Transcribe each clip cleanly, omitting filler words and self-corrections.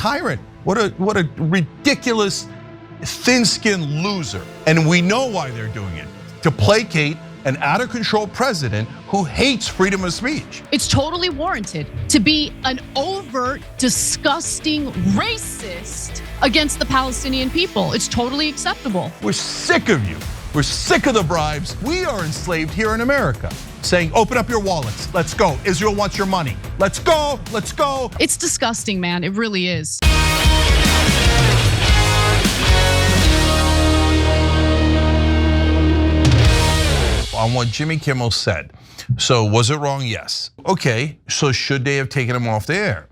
tyrant. What a ridiculous, thin-skinned loser. And we know why they're doing it, to placate an out-of-control president who hates freedom of speech. It's totally warranted to be an overt, disgusting racist against the Palestinian people. It's totally acceptable. We're sick of you. We're sick of the bribes. We are enslaved here in America, saying, open up your wallets, let's go. Israel wants your money. Let's go, let's go. It's disgusting, man, it really is. On what Jimmy Kimmel said. So was it wrong? Yes. Okay, so should they have taken him off the air?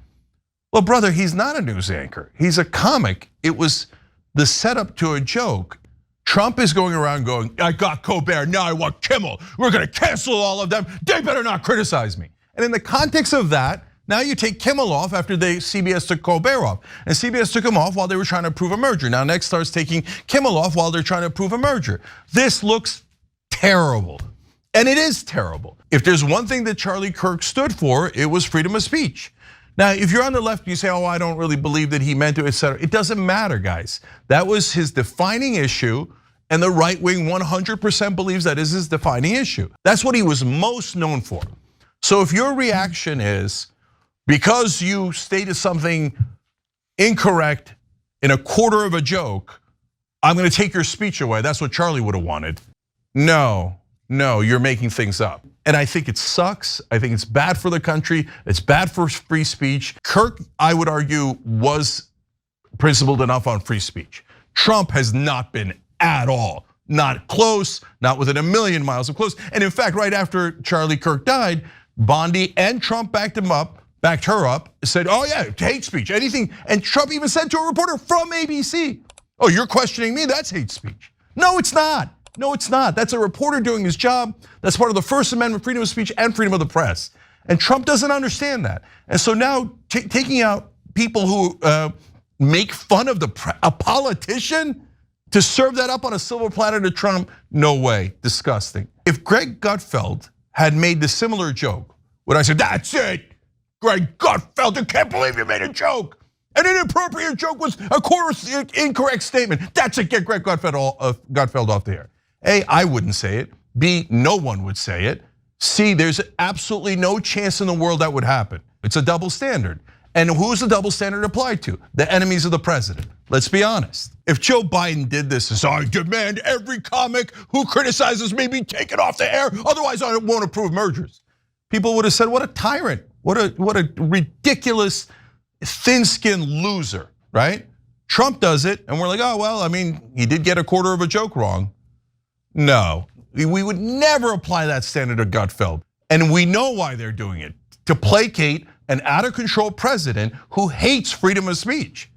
Well, brother, he's not a news anchor. He's a comic. It was the setup to a joke. Trump is going around going, I got Colbert, now I want Kimmel. We're gonna cancel all of them. They better not criticize me. And in the context of that, now you take Kimmel off after CBS took Colbert off. And CBS took him off while they were trying to approve a merger. Now next starts taking Kimmel off while they're trying to approve a merger. This looks terrible, and it is terrible. If there's one thing that Charlie Kirk stood for, it was freedom of speech. Now, if you're on the left, you say, oh, I don't really believe that he meant it, etc. It doesn't matter, guys. That was his defining issue, and the right wing 100% believes that is his defining issue. That's what he was most known for. So if your reaction is, because you stated something incorrect in a quarter of a joke, I'm gonna take your speech away, that's what Charlie would have wanted. No, you're making things up. And I think it sucks. I think it's bad for the country. It's bad for free speech. Kirk, I would argue, was principled enough on free speech. Trump has not been at all. Not close, not within a million miles of close. And in fact, right after Charlie Kirk died, Bondi and Trump backed her up, said, oh yeah, hate speech, anything. And Trump even said to a reporter from ABC, oh, you're questioning me, that's hate speech. No, it's not. No, it's not. That's a reporter doing his job. That's part of the First Amendment, freedom of speech and freedom of the press. And Trump doesn't understand that. And so now taking out people who make fun of a politician to serve that up on a silver platter to Trump, no way, disgusting. If Greg Gutfeld had made the similar joke, would I say, that's it, Greg Gutfeld, I can't believe you made a joke. An inappropriate joke was a course incorrect statement. That's it, get Greg Gutfeld off the air. A, I wouldn't say it. B, no one would say it. C, there's absolutely no chance in the world that would happen. It's a double standard. And who's the double standard applied to? The enemies of the president. Let's be honest. If Joe Biden did this, as I demand every comic who criticizes me be taken off the air, otherwise I won't approve mergers. People would have said, what a tyrant, what a ridiculous, thin-skinned loser, right? Trump does it, and we're like, oh, well, I mean, he did get a quarter of a joke wrong. No, we would never apply that standard to Gutfeld. And we know why they're doing it, to placate an out-of-control president who hates freedom of speech.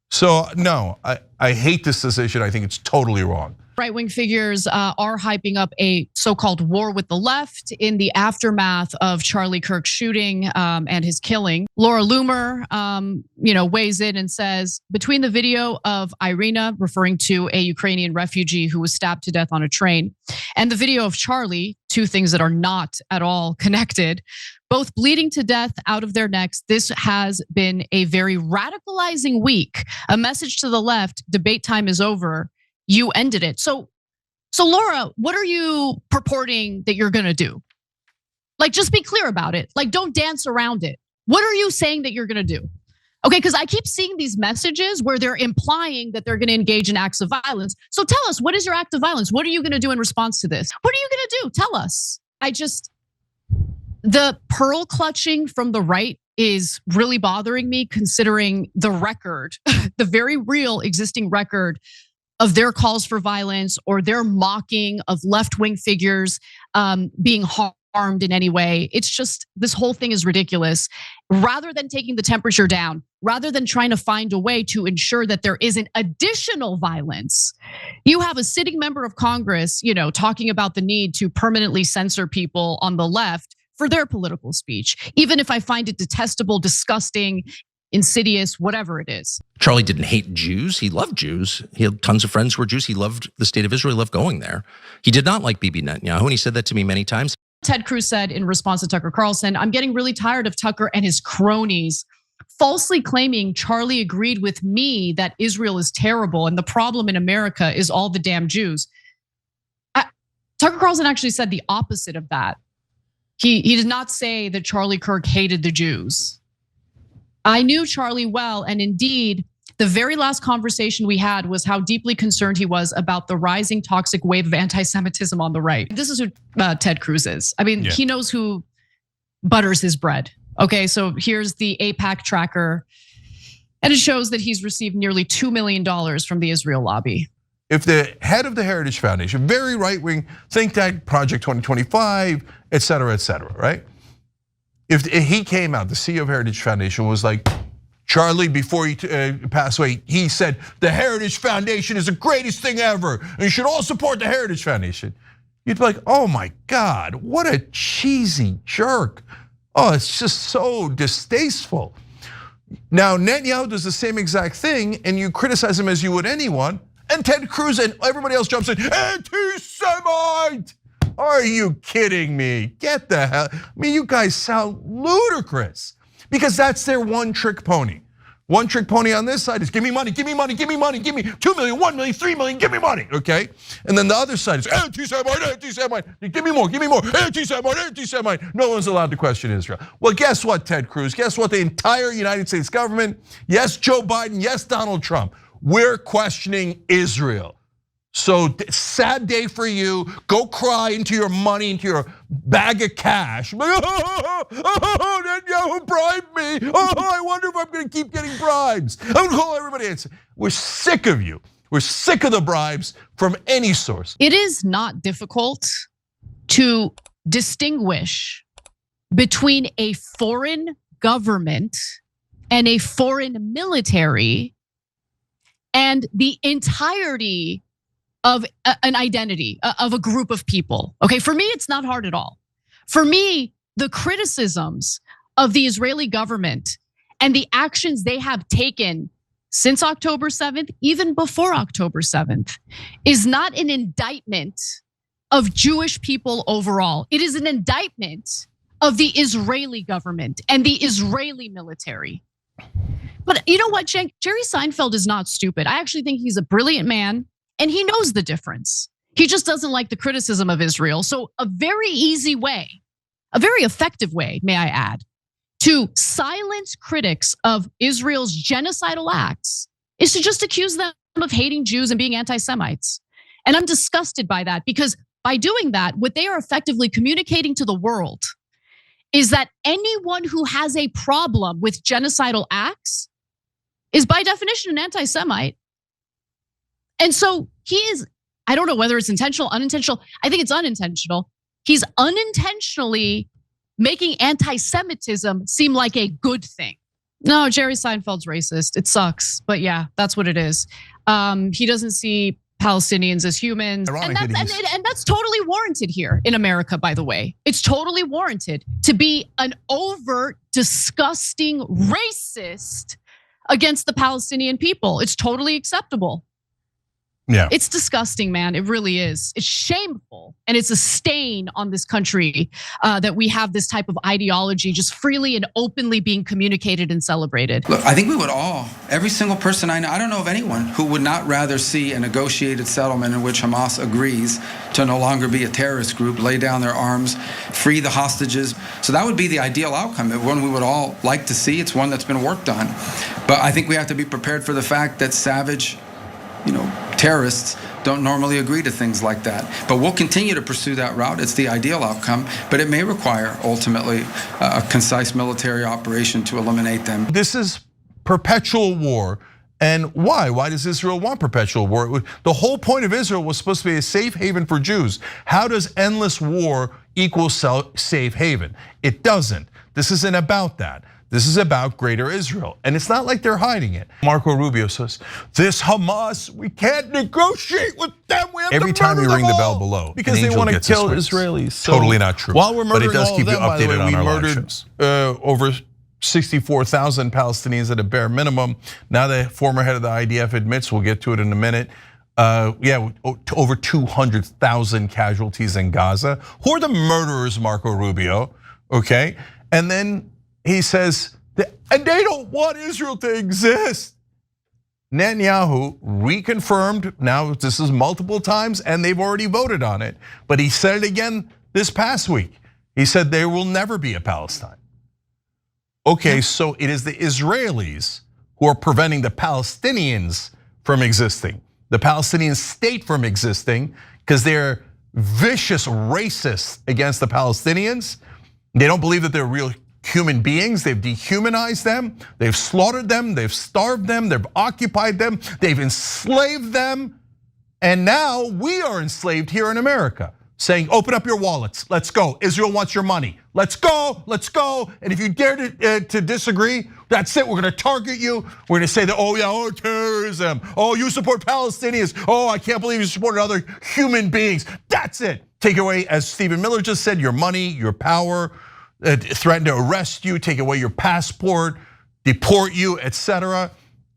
So no, I hate this decision, I think it's totally wrong. Right-wing figures are hyping up a so-called war with the left in the aftermath of Charlie Kirk's shooting and his killing. Laura Loomer, weighs in and says, between the video of Irina, referring to a Ukrainian refugee who was stabbed to death on a train, and the video of Charlie, two things that are not at all connected, both bleeding to death out of their necks, this has been a very radicalizing week. A message to the left, debate time is over. You ended it. So Laura, what are you purporting that you're gonna do? Like, just be clear about it. Like, don't dance around it. What are you saying that you're gonna do? Okay, because I keep seeing these messages where they're implying that they're gonna engage in acts of violence. So tell us, what is your act of violence? What are you gonna do in response to this? What are you gonna do? Tell us. The pearl clutching from the right is really bothering me, considering the record, the very real existing record of their calls for violence or their mocking of left-wing figures being harmed in any way. It's just, this whole thing is ridiculous. Rather than taking the temperature down, rather than trying to find a way to ensure that there isn't additional violence, you have a sitting member of Congress, talking about the need to permanently censor people on the left for their political speech, even if I find it detestable, disgusting, insidious, whatever it is. Charlie didn't hate Jews. He loved Jews. He had tons of friends who were Jews. He loved the state of Israel. He loved going there. He did not like Bibi Netanyahu, and he said that to me many times. Ted Cruz said in response to Tucker Carlson, I'm getting really tired of Tucker and his cronies falsely claiming Charlie agreed with me that Israel is terrible and the problem in America is all the damn Jews. Tucker Carlson actually said the opposite of that. He did not say that Charlie Kirk hated the Jews. I knew Charlie well, and indeed, the very last conversation we had was how deeply concerned he was about the rising toxic wave of anti-Semitism on the right. This is who Ted Cruz is. I mean, he knows who butters his bread. Okay, so here's the AIPAC tracker, and it shows that he's received nearly $2 million from the Israel lobby. If the head of the Heritage Foundation, very right-wing think tank, Project 2025, et cetera, right? If he came out, the CEO of Heritage Foundation was like, Charlie, before he passed away, he said, the Heritage Foundation is the greatest thing ever, and you should all support the Heritage Foundation. You'd be like, oh my God, what a cheesy jerk. Oh, it's just so distasteful. Now, Netanyahu does the same exact thing, and you criticize him as you would anyone, and Ted Cruz and everybody else jumps in, anti-Semite! Are you kidding me? Get the hell, I mean, you guys sound ludicrous. Because that's their one trick pony. One trick pony on this side is give me money, give me money, give me money, give me 2 million, 1 million, 3 million, give me money, okay? And then the other side is anti-Semite, anti-Semite, give me more, anti-Semite, anti-Semite. No one's allowed to question Israel. Well, guess what, Ted Cruz? Guess what, the entire United States government, yes, Joe Biden, yes, Donald Trump, we're questioning Israel. So sad day for you. Go cry into your money, into your bag of cash. Netanyahu bribed me. I wonder if I'm going to keep getting bribes. I'm going to call everybody. We're sick of you. We're sick of the bribes from any source. It is not difficult to distinguish between a foreign government and a foreign military and the entirety of an identity, of a group of people. Okay, for me, it's not hard at all. For me, the criticisms of the Israeli government and the actions they have taken since October 7th, even before October 7th, is not an indictment of Jewish people overall. It is an indictment of the Israeli government and the Israeli military. But you know what, Cenk? Jerry Seinfeld is not stupid. I actually think he's a brilliant man. And he knows the difference. He just doesn't like the criticism of Israel. So a very easy way, a very effective way, may I add, to silence critics of Israel's genocidal acts is to just accuse them of hating Jews and being anti-Semites. And I'm disgusted by that because by doing that, what they are effectively communicating to the world is that anyone who has a problem with genocidal acts is by definition an anti-Semite. And so he is, I don't know whether it's intentional, unintentional. I think it's unintentional. He's unintentionally making anti-Semitism seem like a good thing. No, Jerry Seinfeld's racist. It sucks, but yeah, that's what it is. He doesn't see Palestinians as humans. And that's totally warranted here in America, by the way. It's totally warranted to be an overt, disgusting racist against the Palestinian people. It's totally acceptable. Yeah. It's disgusting, man. It really is. It's shameful. And it's a stain on this country that we have this type of ideology just freely and openly being communicated and celebrated. Look, I think we would all, every single person I know, I don't know of anyone who would not rather see a negotiated settlement in which Hamas agrees to no longer be a terrorist group, lay down their arms, free the hostages. So that would be the ideal outcome, one we would all like to see. It's one that's been worked on. But I think we have to be prepared for the fact that savage, terrorists don't normally agree to things like that. But we'll continue to pursue that route. It's the ideal outcome, but it may require ultimately a concise military operation to eliminate them. This is perpetual war. And why? Why does Israel want perpetual war? The whole point of Israel was supposed to be a safe haven for Jews. How does endless war equal safe haven? It doesn't. This isn't about that. This is about greater Israel. And it's not like they're hiding it. Marco Rubio says, this Hamas, we can't negotiate with them. We have every to time you murder ring them the all. bell below, because they want to kill Israelis. So totally not true. While we're murdering but it does all keep of them, you by the way, updated on we our murdered live shows. Over 64,000 Palestinians at a bare minimum. Now the former head of the IDF admits, we'll get to it in a minute. Over 200,000 casualties in Gaza. Who are the murderers, Marco Rubio? Okay, and then he says And they don't want Israel to exist. Netanyahu reconfirmed, now this is multiple times and they've already voted on it, but he said it again this past week. He said there will never be a Palestine. Okay, so it is the Israelis who are preventing the Palestinians from existing, the Palestinian state from existing, because they're vicious racists against the Palestinians. They don't believe that they're real human beings. They've dehumanized them, they've slaughtered them, they've starved them, they've occupied them, they've enslaved them. And now we are enslaved here in America, saying, open up your wallets, let's go. Israel wants your money, let's go, let's go. And if you dare to disagree, that's it, we're gonna target you. We're gonna say that, oh yeah, oh terrorism, oh you support Palestinians, oh I can't believe you support other human beings. That's it. Take away, as Stephen Miller just said, your money, your power, threaten to arrest you, take away your passport, deport you, etc.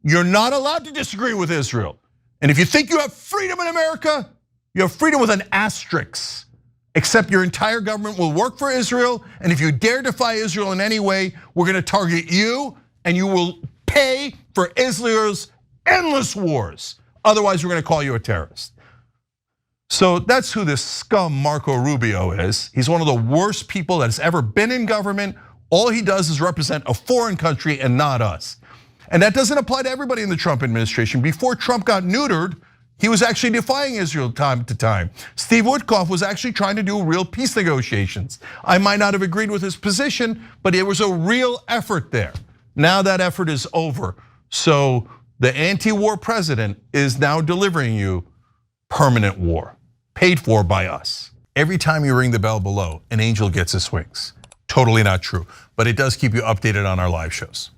You're not allowed to disagree with Israel. And if you think you have freedom in America, you have freedom with an asterisk, except your entire government will work for Israel. And if you dare defy Israel in any way, we're gonna target you and you will pay for Israel's endless wars. Otherwise, we're gonna call you a terrorist. So that's who this scum Marco Rubio is. He's one of the worst people that's ever been in government. All he does is represent a foreign country and not us. And that doesn't apply to everybody in the Trump administration. Before Trump got neutered, he was actually defying Israel time to time. Steve Witkoff was actually trying to do real peace negotiations. I might not have agreed with his position, but it was a real effort there. Now that effort is over. So the anti-war president is now delivering you permanent war, paid for by us. Every time you ring the bell below, an angel gets his wings. Totally not true, but it does keep you updated on our live shows.